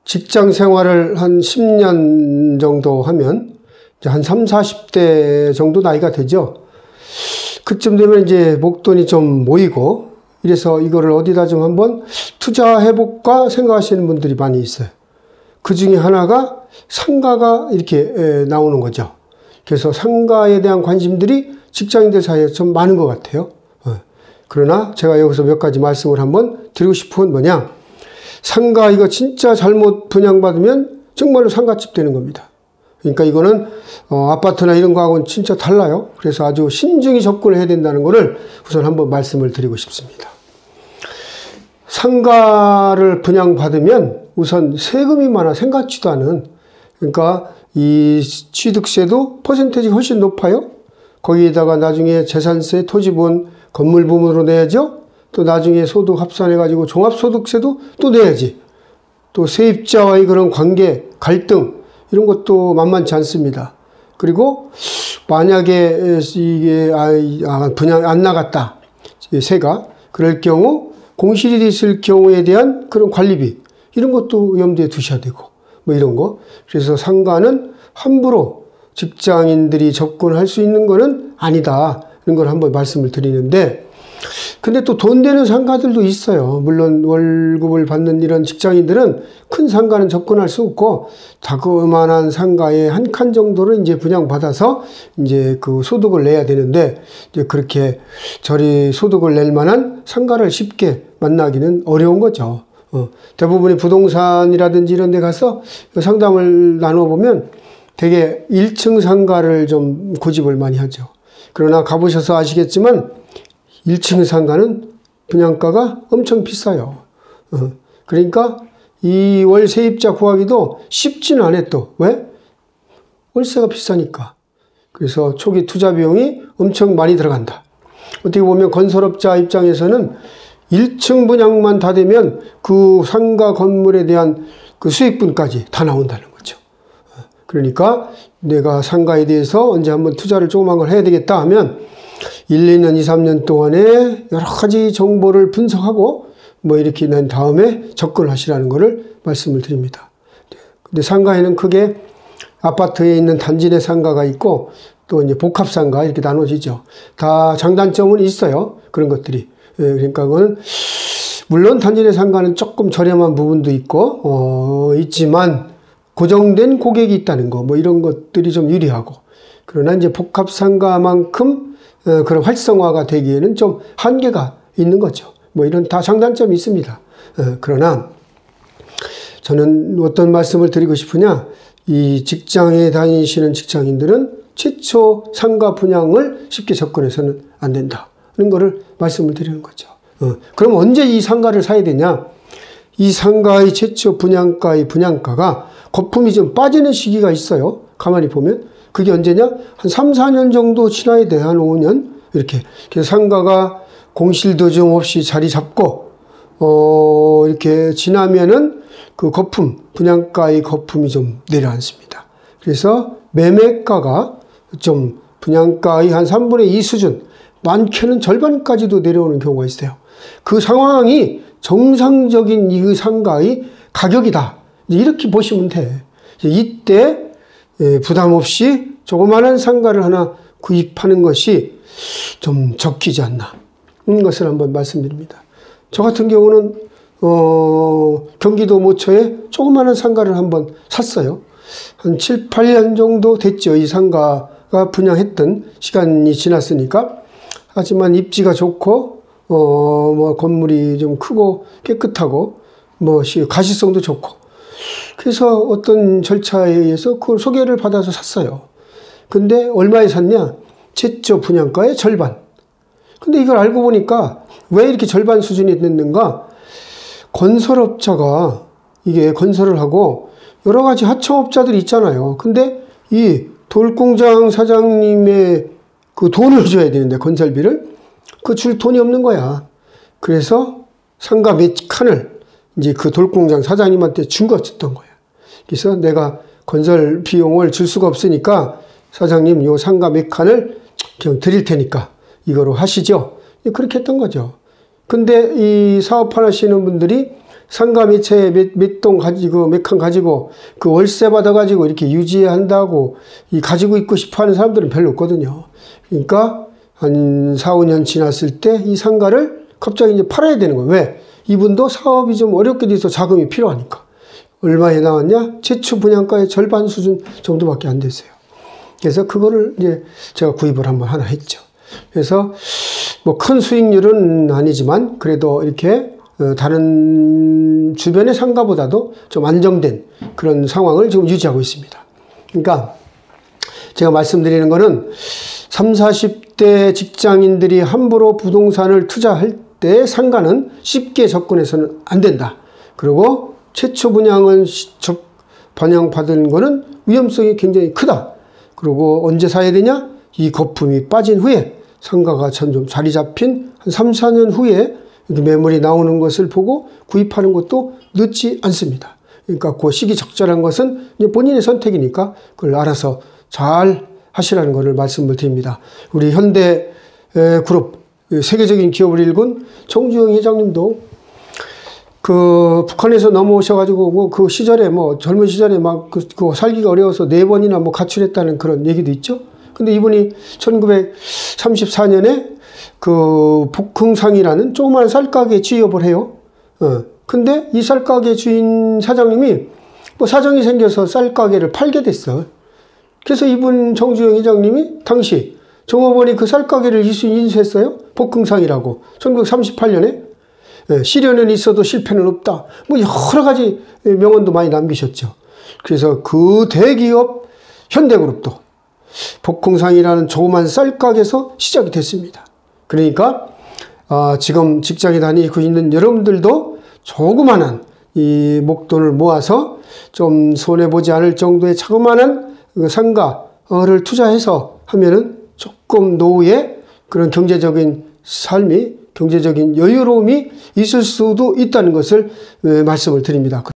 직장 생활을 한 10년 정도 하면 이제 한 3, 40대 정도 나이가 되죠. 그쯤 되면 이제 목돈이 좀 모이고 이래서 이거를 어디다 좀 한번 투자해볼까 생각하시는 분들이 많이 있어요. 그 중에 하나가 상가가 이렇게 나오는 거죠. 그래서 상가에 대한 관심들이 직장인들 사이에 좀 많은 것 같아요. 그러나 제가 여기서 몇 가지 말씀을 한번 드리고 싶은 건 뭐냐. 상가 이거 진짜 잘못 분양받으면 정말로 상가집 되는 겁니다. 그러니까 이거는 아파트나 이런 거하고는 진짜 달라요. 그래서 아주 신중히 접근을 해야 된다는 것을 우선 한번 말씀을 드리고 싶습니다. 상가를 분양받으면 우선 세금이 많아 생각지도 않은, 그러니까 이 취득세도 퍼센테이지가 훨씬 높아요. 거기에다가 나중에 재산세, 토지분, 건물부문으로 내야죠. 또 나중에 소득 합산해가지고 종합소득세도 또 내야지. 또 세입자와의 그런 관계, 갈등, 이런 것도 만만치 않습니다. 그리고 만약에 이게 분양 안 나갔다, 세가, 그럴 경우 공실이 있을 경우에 대한 그런 관리비, 이런 것도 염두에 두셔야 되고, 뭐 이런 거. 그래서 상가는 함부로 직장인들이 접근할 수 있는 거는 아니다. 이런 걸 한번 말씀을 드리는데, 근데 또 돈 되는 상가들도 있어요. 물론 월급을 받는 이런 직장인들은 큰 상가는 접근할 수 없고, 자그마한 상가에 한 칸 정도를 이제 분양받아서 이제 그 소득을 내야 되는데, 이제 그렇게 저리 소득을 낼 만한 상가를 쉽게 만나기는 어려운 거죠. 대부분의 부동산이라든지 이런 데 가서 상담을 나눠보면 되게 1층 상가를 좀 고집을 많이 하죠. 그러나 가보셔서 아시겠지만 1층 상가는 분양가가 엄청 비싸요. 그러니까 이 월 세입자 구하기도 쉽지는 않아요 또. 왜? 월세가 비싸니까. 그래서 초기 투자 비용이 엄청 많이 들어간다. 어떻게 보면 건설업자 입장에서는 1층 분양만 다 되면 그 상가 건물에 대한 그 수익분까지 다 나온다는 거죠. 그러니까 내가 상가에 대해서 언제 한번 투자를 조그만 걸 해야 되겠다 하면 1, 2년, 2, 3년 동안에 여러 가지 정보를 분석하고 뭐 이렇게 낸 다음에 접근하시라는 것을 말씀을 드립니다. 근데 상가에는 크게 아파트에 있는 단지 내 상가가 있고 또 이제 복합 상가 이렇게 나눠지죠. 다 장단점은 있어요. 그런 것들이. 그러니까 그건 물론 단지 내 상가는 조금 저렴한 부분도 있고 있지만 고정된 고객이 있다는 거 뭐 이런 것들이 좀 유리하고, 그러나 이제 복합 상가만큼 그런 활성화가 되기에는 좀 한계가 있는 거죠. 뭐 이런 다 장단점이 있습니다. 그러나 저는 어떤 말씀을 드리고 싶으냐, 이 직장에 다니시는 직장인들은 최초 상가 분양을 쉽게 접근해서는 안 된다는 거를 말씀을 드리는 거죠. 그럼 언제 이 상가를 사야 되냐? 이 상가의 최초 분양가의 분양가가 거품이 좀 빠지는 시기가 있어요. 가만히 보면. 그게 언제냐? 한 3, 4년 정도 지나야 돼. 한 5년. 이렇게. 그래서 상가가 공실도 좀 없이 자리 잡고, 이렇게 지나면은 그 거품, 분양가의 거품이 좀 내려앉습니다. 그래서 매매가가 좀 분양가의 한 3분의 2 수준, 많게는 절반까지도 내려오는 경우가 있어요. 그 상황이 정상적인 이 상가의 가격이다. 이렇게 보시면 돼. 이때 부담 없이 조그마한 상가를 하나 구입하는 것이 좀 적기지 않나. 이런 것을 한번 말씀드립니다. 저 같은 경우는 경기도 모처에 조그마한 상가를 한번 샀어요. 한 7, 8년 정도 됐죠. 이 상가가 분양했던 시간이 지났으니까. 하지만 입지가 좋고 뭐 건물이 좀 크고 깨끗하고 뭐 가시성도 좋고, 그래서 어떤 절차에 의해서 그걸 소개를 받아서 샀어요. 근데 얼마에 샀냐? 최초 분양가의 절반. 근데 이걸 알고 보니까 왜 이렇게 절반 수준이 됐는가? 건설업자가 이게 건설을 하고 여러 가지 하청업자들이 있잖아요. 근데 이 돌공장 사장님의 그 돈을 줘야 되는데, 건설비를 그 줄 돈이 없는 거야. 그래서 상가 몇 칸을 이제 그 돌공장 사장님한테 준 거였던 거야. 그래서 내가 건설 비용을 줄 수가 없으니까 사장님 요 상가 몇 칸을 그냥 드릴 테니까 이거로 하시죠. 그렇게 했던 거죠. 근데 이 사업하시는 분들이 상가 몇 채 몇 동 가지고 몇 칸 가지고 그 월세 받아 가지고 이렇게 유지한다고 이 가지고 있고 싶어 하는 사람들은 별로 없거든요. 그러니까 한 4, 5년 지났을 때 이 상가를 갑자기 이제 팔아야 되는 거예요. 왜? 이분도 사업이 좀 어렵게 돼서 자금이 필요하니까. 얼마에 나왔냐? 최초 분양가의 절반 수준 정도밖에 안 됐어요. 그래서 그거를 이제 제가 구입을 한번 하나 했죠. 그래서 뭐 큰 수익률은 아니지만 그래도 이렇게 다른 주변의 상가보다도 좀 안정된 그런 상황을 지금 유지하고 있습니다. 그러니까 제가 말씀드리는 거는 30, 40대 직장인들이 함부로 부동산을 투자할 때 상가는 쉽게 접근해서는 안 된다. 그리고 최초 분양은 반영받은 거는 위험성이 굉장히 크다. 그리고 언제 사야 되냐? 이 거품이 빠진 후에 상가가 좀 자리 잡힌 한 3, 4년 후에 매물이 나오는 것을 보고 구입하는 것도 늦지 않습니다. 그러니까 그 시기 적절한 것은 본인의 선택이니까 그걸 알아서 잘 하시라는 것을 말씀을 드립니다. 우리 현대그룹 세계적인 기업을 일군 정주영 회장님도 그 북한에서 넘어오셔가지고 뭐 그 시절에 뭐 젊은 시절에 막 그 살기가 어려워서 4번이나 뭐 가출했다는 그런 얘기도 있죠. 근데 이분이 1934년에 그 복흥상이라는 조그만 쌀가게 취업을 해요. 근데 이 쌀가게 주인 사장님이 뭐 사정이 생겨서 쌀가게를 팔게 됐어. 그래서 이분 정주영 회장님이 당시 종업원이 그 쌀가게를 인수했어요. 복흥상이라고. 1938년에. 시련은 있어도 실패는 없다. 뭐 여러 가지 명언도 많이 남기셨죠. 그래서 그 대기업 현대그룹도 복흥상이라는 조그만 쌀가게에서 시작이 됐습니다. 그러니까 지금 직장에 다니고 있는 여러분들도 조그만한 이 목돈을 모아서 좀 손해보지 않을 정도의 자그마한 상가를 투자해서 하면은 조금 노후에 그런 경제적인 삶이, 경제적인 여유로움이 있을 수도 있다는 것을 말씀을 드립니다.